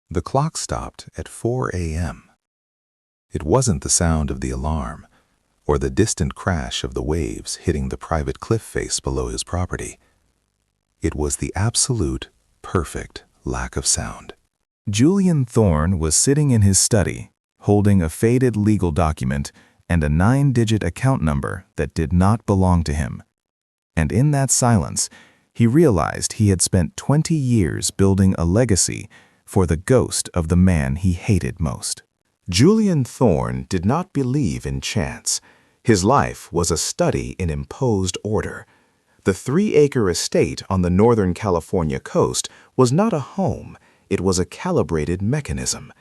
The clock stopped at 4 a.m. It wasn't the sound of the alarm or the distant crash of the waves hitting the private cliff face below his property. It was the absolute, perfect lack of sound. Julian Thorne was sitting in his study, holding a faded legal document and a 9-digit account number that did not belong to him. And in that silence, he realized he had spent 20 years building a legacy for the ghost of the man he hated most. Julian Thorne did not believe in chance. His life was a study in imposed order. The 3-acre estate on the Northern California coast was not a home, it was a calibrated mechanism.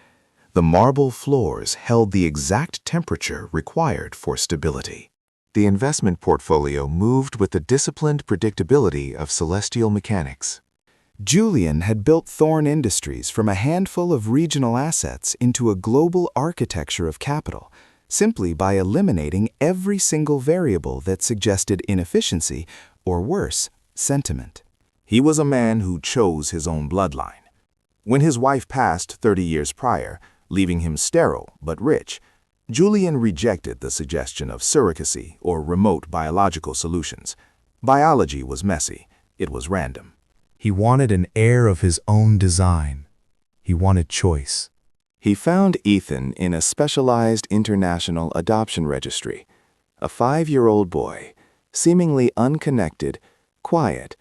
The marble floors held the exact temperature required for stability. The investment portfolio moved with the disciplined predictability of celestial mechanics. Julian had built Thorne Industries from a handful of regional assets into a global architecture of capital, simply by eliminating every single variable that suggested inefficiency, or worse, sentiment. He was a man who chose his own bloodline. When his wife passed 30 years prior, leaving him sterile but rich, Julian rejected the suggestion of surrogacy or remote biological solutions. Biology was messy. It was random. He wanted an heir of his own design. He wanted choice. He found Ethan in a specialized international adoption registry, a 5-year-old boy, seemingly unconnected, quiet,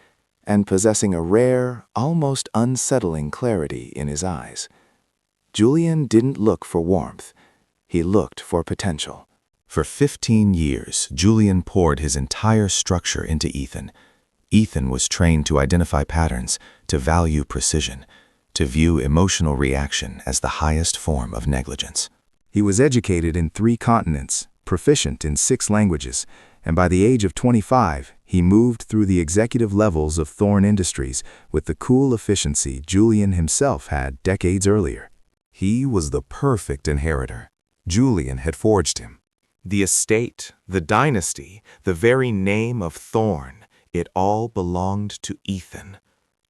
and possessing a rare, almost unsettling clarity in his eyes. Julian didn't look for warmth. He looked for potential. For 15 years, Julian poured his entire structure into Ethan. Ethan was trained to identify patterns, to value precision, to view emotional reaction as the highest form of negligence. He was educated in 3 continents, proficient in 6 languages, and by the age of 25, he moved through the executive levels of Thorne Industries with the cool efficiency Julian himself had decades earlier. He was the perfect inheritor. Julian had forged him. The estate, the dynasty, the very name of Thorne, it all belonged to Ethan.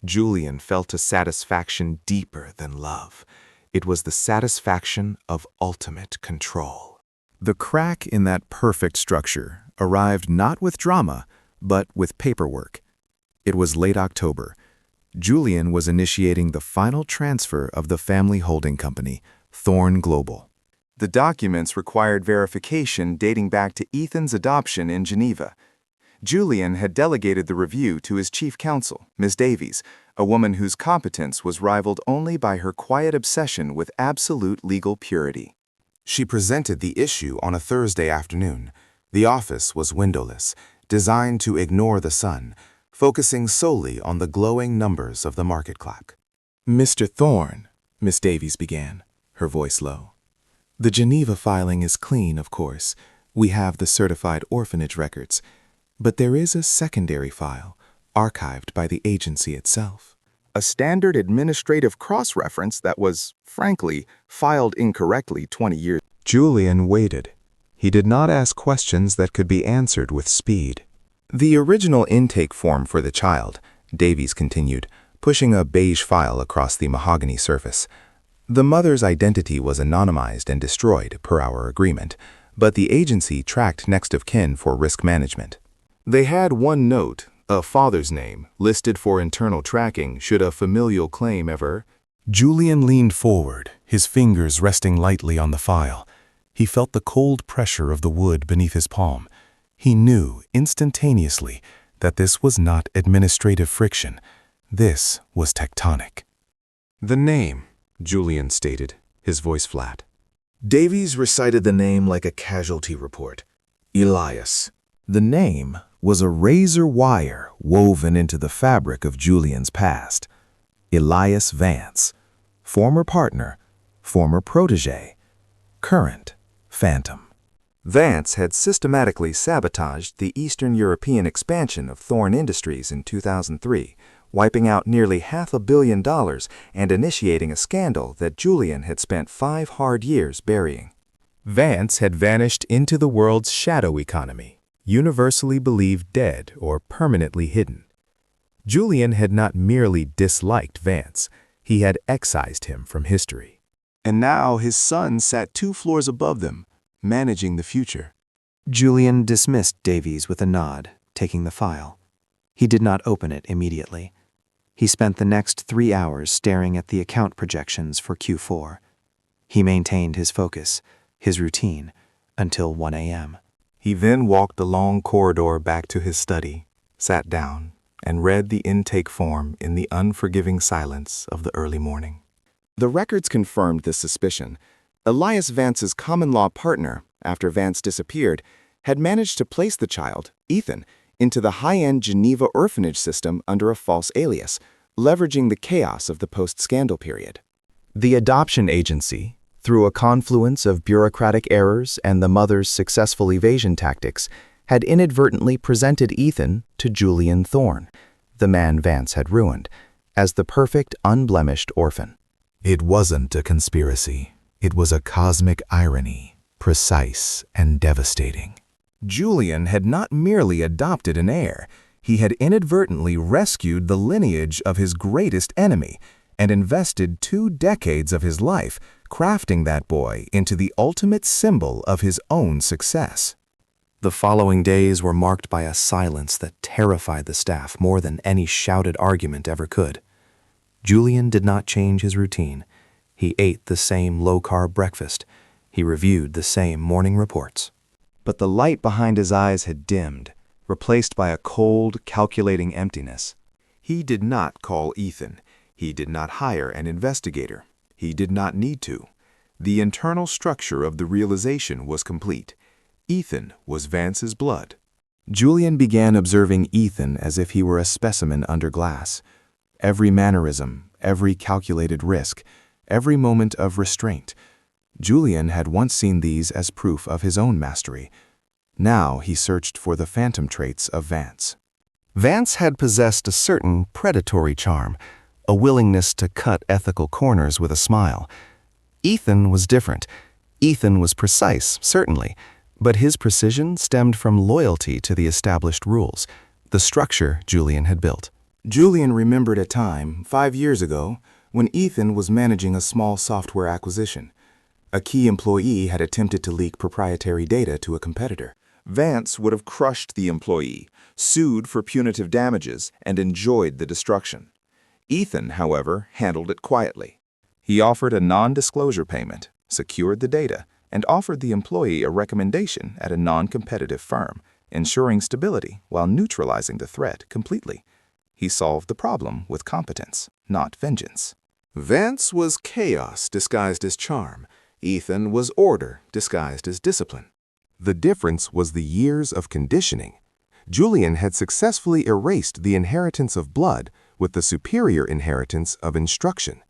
Julian felt a satisfaction deeper than love. It was the satisfaction of ultimate control. The crack in that perfect structure arrived not with drama, but with paperwork. It was late October. Julian was initiating the final transfer of the family holding company, Thorne Global. The documents required verification dating back to Ethan's adoption in Geneva. Julian had delegated the review to his chief counsel, Ms. Davies, a woman whose competence was rivaled only by her quiet obsession with absolute legal purity. She presented the issue on a Thursday afternoon. The office was windowless, designed to ignore the sun, focusing solely on the glowing numbers of the market clock. "Mr. Thorne," Miss Davies began, her voice low. "The Geneva filing is clean, of course. We have the certified orphanage records. But there is a secondary file, archived by the agency itself. A standard administrative cross-reference that was, frankly, filed incorrectly 20 years." Julian waited. He did not ask questions that could be answered with speed. "The original intake form for the child," Davies continued, pushing a beige file across the mahogany surface. "The mother's identity was anonymized and destroyed per our agreement, but the agency tracked next of kin for risk management. They had one note, a father's name, listed for internal tracking should a familial claim ever—" Julian leaned forward, his fingers resting lightly on the file. He felt the cold pressure of the wood beneath his palm. He knew instantaneously that this was not administrative friction. This was tectonic. "The name," Julian stated, his voice flat. Davies recited the name like a casualty report. Elias. The name was a razor wire woven into the fabric of Julian's past. Elias Vance. Former partner, former protege, current phantom. Vance had systematically sabotaged the Eastern European expansion of Thorne Industries in 2003, wiping out nearly $500 million and initiating a scandal that Julian had spent 5 hard years burying. Vance had vanished into the world's shadow economy, universally believed dead or permanently hidden. Julian had not merely disliked Vance, He had excised him from history. And now his son sat 2 floors above them, managing the future. Julian dismissed Davies with a nod, taking the file. He did not open it immediately. He spent the next 3 hours staring at the account projections for Q4. He maintained his focus, his routine, until 1 a.m. He then walked the long corridor back to his study, sat down, and read the intake form in the unforgiving silence of the early morning. The records confirmed this suspicion. Elias Vance's common-law partner, after Vance disappeared, had managed to place the child, Ethan, into the high-end Geneva orphanage system under a false alias, leveraging the chaos of the post-scandal period. The adoption agency, through a confluence of bureaucratic errors and the mother's successful evasion tactics, had inadvertently presented Ethan to Julian Thorne, the man Vance had ruined, as the perfect, unblemished orphan. It wasn't a conspiracy. It was a cosmic irony, precise and devastating. Julian had not merely adopted an heir, he had inadvertently rescued the lineage of his greatest enemy and invested 2 decades of his life crafting that boy into the ultimate symbol of his own success. The following days were marked by a silence that terrified the staff more than any shouted argument ever could. Julian did not change his routine. He ate the same low-carb breakfast. He reviewed the same morning reports. But the light behind his eyes had dimmed, replaced by a cold, calculating emptiness. He did not call Ethan. He did not hire an investigator. He did not need to. The internal structure of the realization was complete. Ethan was Vance's blood. Julian began observing Ethan as if he were a specimen under glass. Every mannerism, every calculated risk, every moment of restraint. Julian had once seen these as proof of his own mastery. Now he searched for the phantom traits of Vance. Vance had possessed a certain predatory charm, a willingness to cut ethical corners with a smile. Ethan was different. Ethan was precise, certainly, but his precision stemmed from loyalty to the established rules, the structure Julian had built. Julian remembered a time, 5 years ago, when Ethan was managing a small software acquisition. A key employee had attempted to leak proprietary data to a competitor. Vance would have crushed the employee, sued for punitive damages, and enjoyed the destruction. Ethan, however, handled it quietly. He offered a non-disclosure payment, secured the data, and offered the employee a recommendation at a non-competitive firm, ensuring stability while neutralizing the threat completely. He solved the problem with competence, not vengeance. Vance was chaos disguised as charm. Ethan was order disguised as discipline. The difference was the years of conditioning. Julian had successfully erased the inheritance of blood with the superior inheritance of instruction.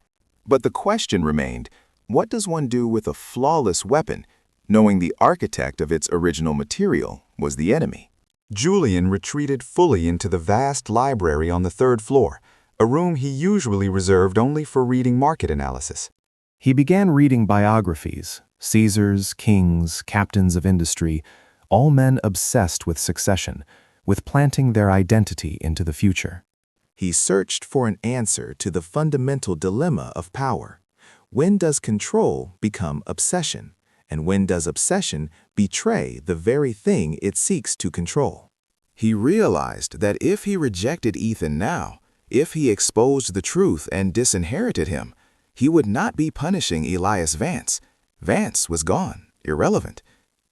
But the question remained, what does one do with a flawless weapon, knowing the architect of its original material was the enemy? Julian retreated fully into the vast library on the 3rd floor, a room he usually reserved only for reading market analysis. He began reading biographies, Caesars, kings, captains of industry, all men obsessed with succession, with planting their identity into the future. He searched for an answer to the fundamental dilemma of power. When does control become obsession? And when does obsession betray the very thing it seeks to control? He realized that if he rejected Ethan now, if he exposed the truth and disinherited him, he would not be punishing Elias Vance. Vance was gone, irrelevant.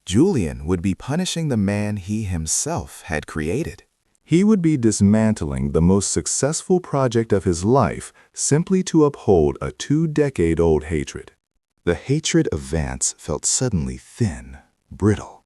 Julian would be punishing the man he himself had created. He would be dismantling the most successful project of his life simply to uphold a 2-decade-old hatred. The hatred of Vance felt suddenly thin, brittle.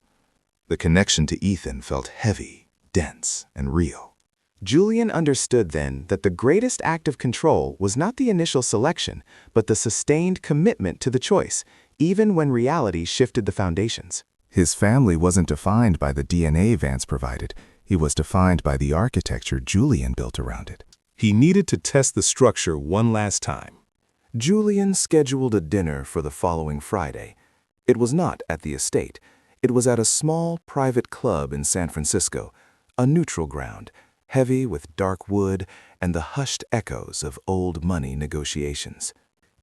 The connection to Ethan felt heavy, dense, and real. Julian understood then that the greatest act of control was not the initial selection, but the sustained commitment to the choice, even when reality shifted the foundations. His family wasn't defined by the DNA Vance provided. He was defined by the architecture Julian built around it. He needed to test the structure one last time. Julian scheduled a dinner for the following Friday. It was not at the estate. It was at a small private club in San Francisco, a neutral ground, heavy with dark wood and the hushed echoes of old money negotiations.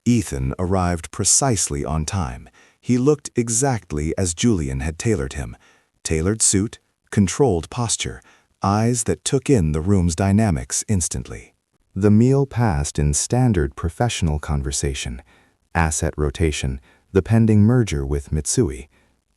Ethan arrived precisely on time. He looked exactly as Julian had tailored him. Tailored suit, controlled posture, eyes that took in the room's dynamics instantly. The meal passed in standard professional conversation. Asset rotation, the pending merger with Mitsui.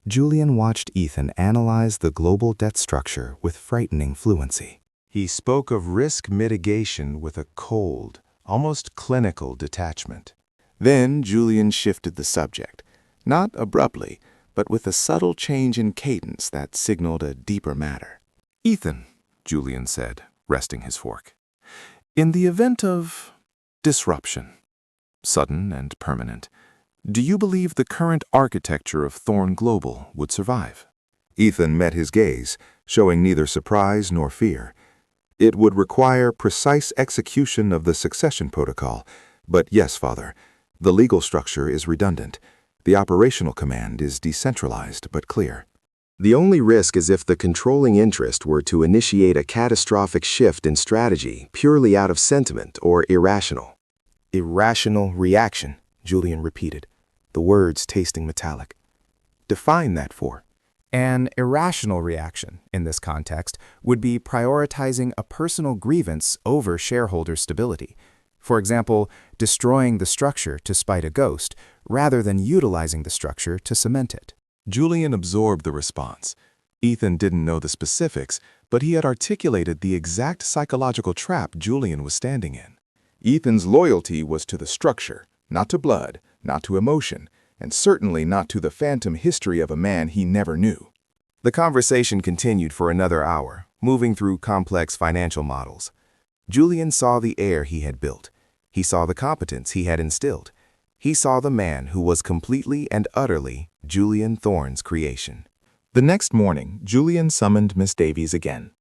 Julian watched Ethan analyze the global debt structure with frightening fluency. He spoke of risk mitigation with a cold, almost clinical detachment. Then Julian shifted the subject, not abruptly, but with a subtle change in cadence that signaled a deeper matter. "Ethan," Julian said, resting his fork, "in the event of disruption, sudden and permanent, do you believe the current architecture of Thorn Global would survive?" Ethan met his gaze, showing neither surprise nor fear. "It would require precise execution of the succession protocol, but yes, Father, the legal structure is redundant. The operational command is decentralized but clear. The only risk is if the controlling interest were to initiate a catastrophic shift in strategy purely out of sentiment or irrational." "Irrational reaction," Julian repeated, the words tasting metallic. "Define that for." An irrational reaction, in this context, would be prioritizing a personal grievance over shareholder stability. For example, destroying the structure to spite a ghost, rather than utilizing the structure to cement it. Julian absorbed the response. Ethan didn't know the specifics, but he had articulated the exact psychological trap Julian was standing in. Ethan's loyalty was to the structure, not to blood, not to emotion, and certainly not to the phantom history of a man he never knew. The conversation continued for another hour, moving through complex financial models. Julian saw the heir he had built. He saw the competence he had instilled. He saw the man who was completely and utterly Julian Thorne's creation. The next morning, Julian summoned Miss Davies again.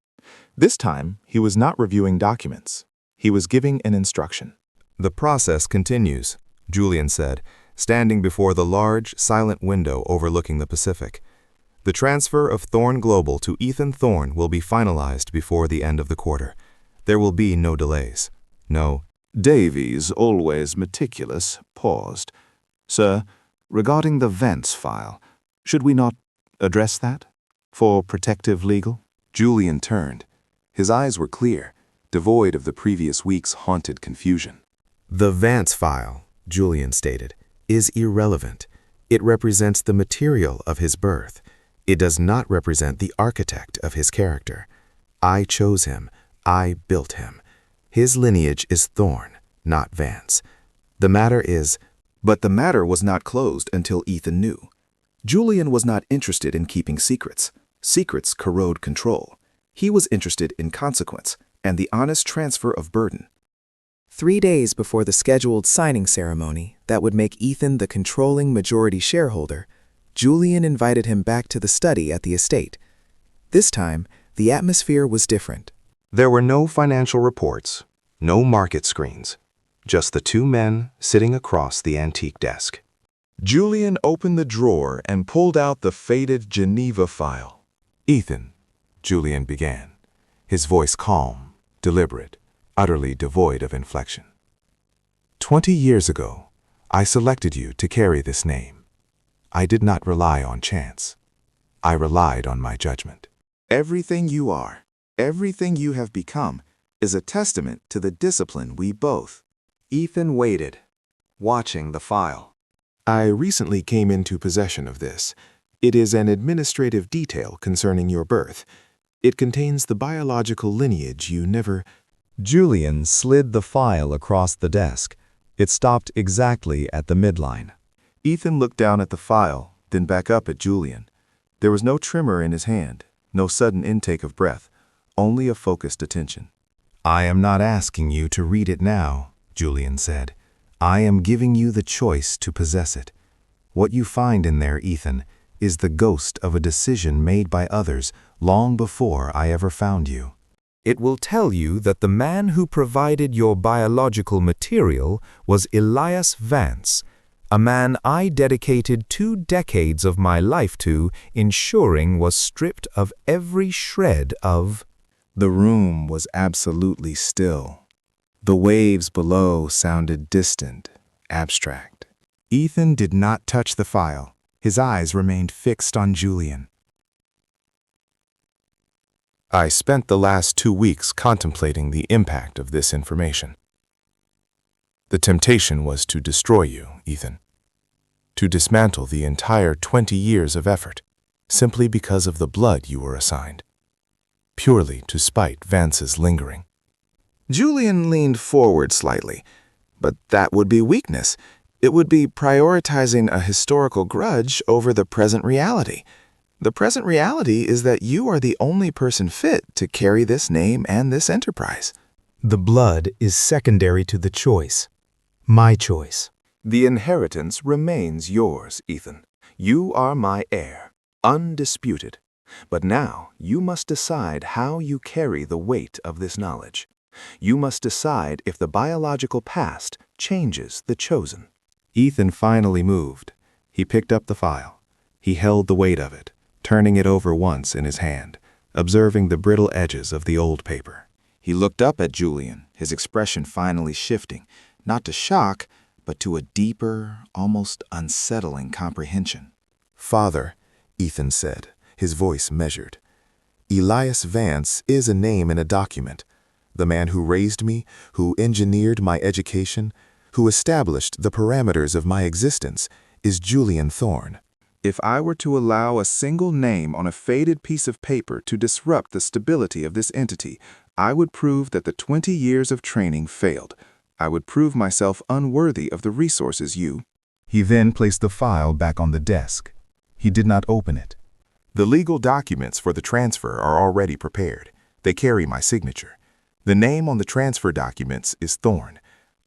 This time, he was not reviewing documents. He was giving an instruction. "The process continues," Julian said, standing before the large, silent window overlooking the Pacific. "The transfer of Thorn Global to Ethan Thorne will be finalized before the end of the quarter. There will be no delays. No." Davies, always meticulous, paused. "Sir, regarding the Vance file, should we not address that? For protective legal?" Julian turned. His eyes were clear, devoid of the previous week's haunted confusion. "The Vance file," Julian stated, "is irrelevant. It represents the material of his birth. It does not represent the architect of his character. I chose him. I built him. His lineage is Thorne, not Vance. The matter is—" But the matter was not closed until Ethan knew. Julian was not interested in keeping secrets. Secrets corrode control. He was interested in consequence and the honest transfer of burden. 3 days before the scheduled signing ceremony that would make Ethan the controlling majority shareholder, Julian invited him back to the study at the estate. This time, the atmosphere was different. There were no financial reports, no market screens, just the two men sitting across the antique desk. Julian opened the drawer and pulled out the faded Geneva file. "Ethan," Julian began, his voice calm, deliberate, utterly devoid of inflection. 20 years ago, I selected you to carry this name. I did not rely on chance. I relied on my judgment. Everything you are, everything you have become, is a testament to the discipline we both." Ethan waited, watching the file. "I recently came into possession of this. It is an administrative detail concerning your birth. It contains the biological lineage you never—" Julian slid the file across the desk. It stopped exactly at the midline. Ethan looked down at the file, then back up at Julian. There was no tremor in his hand, no sudden intake of breath, only a focused attention. "I am not asking you to read it now," Julian said. "I am giving you the choice to possess it. What you find in there, Ethan, is the ghost of a decision made by others long before I ever found you. It will tell you that the man who provided your biological material was Elias Vance, a man I dedicated 2 decades of my life to ensuring was stripped of every shred of—" The room was absolutely still. The waves below sounded distant, abstract. Ethan did not touch the file. His eyes remained fixed on Julian. I spent the last 2 weeks contemplating the impact of this information. The temptation was to destroy you, Ethan. To dismantle the entire 20 years of effort, simply because of the blood you were assigned. Purely to spite Vance's lingering. Julian leaned forward slightly. But that would be weakness. It would be prioritizing a historical grudge over the present reality. The present reality is that you are the only person fit to carry this name and this enterprise. The blood is secondary to the choice. My choice. The inheritance remains yours, Ethan. You are my heir, undisputed. But now you must decide how you carry the weight of this knowledge. You must decide if the biological past changes the chosen. Ethan finally moved. He picked up the file. He held the weight of it, turning it over once in his hand, observing the brittle edges of the old paper. He looked up at Julian, his expression finally shifting, not to shock, but to a deeper, almost unsettling comprehension. Father, Ethan said, his voice measured. Elias Vance is a name in a document. The man who raised me, who engineered my education, who established the parameters of my existence, is Julian Thorne. If I were to allow a single name on a faded piece of paper to disrupt the stability of this entity, I would prove that the 20 years of training failed. I would prove myself unworthy of the resources you. He then placed the file back on the desk. He did not open it. The legal documents for the transfer are already prepared. They carry my signature. The name on the transfer documents is Thorne.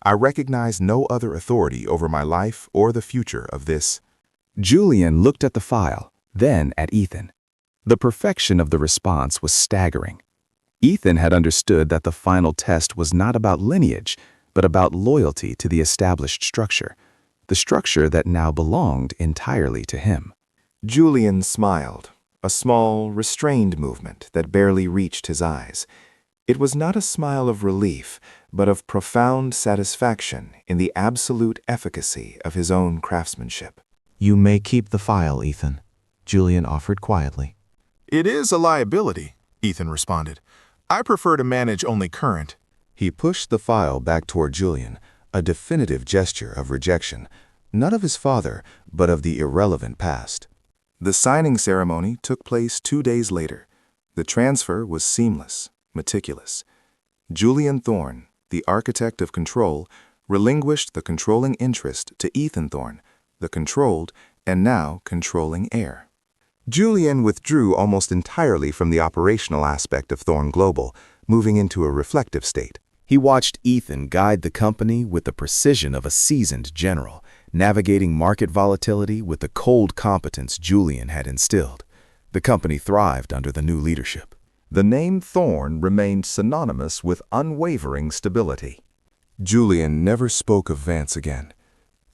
I recognize no other authority over my life or the future of this. Julian looked at the file, then at Ethan. The perfection of the response was staggering. Ethan had understood that the final test was not about lineage, but about loyalty to the established structure, the structure that now belonged entirely to him. Julian smiled, a small, restrained movement that barely reached his eyes. It was not a smile of relief, but of profound satisfaction in the absolute efficacy of his own craftsmanship. You may keep the file, Ethan, Julian offered quietly. It is a liability, Ethan responded. I prefer to manage only current. He pushed the file back toward Julian, a definitive gesture of rejection, not of his father, but of the irrelevant past. The signing ceremony took place 2 days later. The transfer was seamless, meticulous. Julian Thorne, the architect of control, relinquished the controlling interest to Ethan Thorne, the controlled and now controlling heir. Julian withdrew almost entirely from the operational aspect of Thorne Global, moving into a reflective state. He watched Ethan guide the company with the precision of a seasoned general, navigating market volatility with the cold competence Julian had instilled. The company thrived under the new leadership. The name Thorne remained synonymous with unwavering stability. Julian never spoke of Vance again.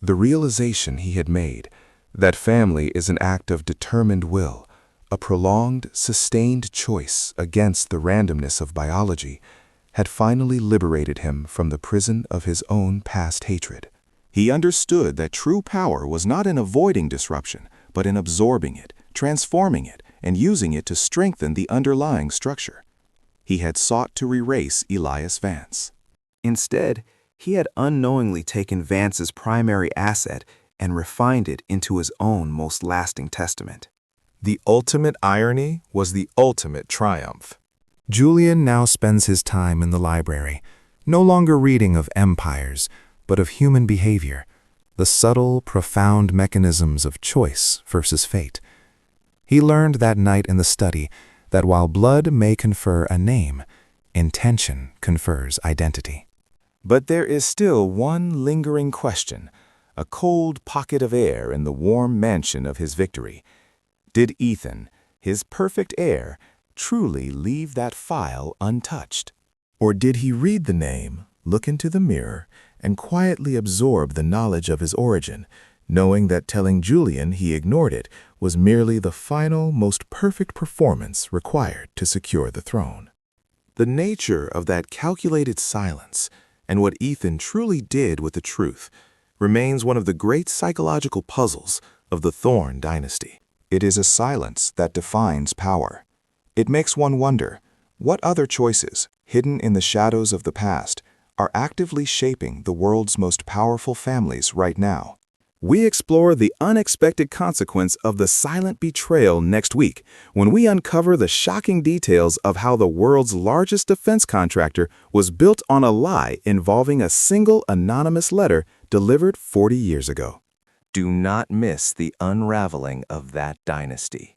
The realization he had made, that family is an act of determined will, a prolonged, sustained choice against the randomness of biology, had finally liberated him from the prison of his own past hatred. He understood that true power was not in avoiding disruption, but in absorbing it, transforming it, and using it to strengthen the underlying structure. He had sought to erase Elias Vance. Instead, he had unknowingly taken Vance's primary asset and refined it into his own most lasting testament. The ultimate irony was the ultimate triumph. Julian now spends his time in the library, no longer reading of empires, but of human behavior, the subtle, profound mechanisms of choice versus fate. He learned that night in the study that while blood may confer a name, intention confers identity. But there is still one lingering question, a cold pocket of air in the warm mansion of his victory. Did Ethan, his perfect heir, truly leave that file untouched? Or did he read the name, look into the mirror, and quietly absorb the knowledge of his origin, knowing that telling Julian he ignored it was merely the final, most perfect performance required to secure the throne? The nature of that calculated silence and what Ethan truly did with the truth remains one of the great psychological puzzles of the Thorne dynasty. It is a silence that defines power. It makes one wonder, what other choices, hidden in the shadows of the past, are actively shaping the world's most powerful families right now? We explore the unexpected consequence of the silent betrayal next week when we uncover the shocking details of how the world's largest defense contractor was built on a lie involving a single anonymous letter delivered 40 years ago. Do not miss the unraveling of that dynasty.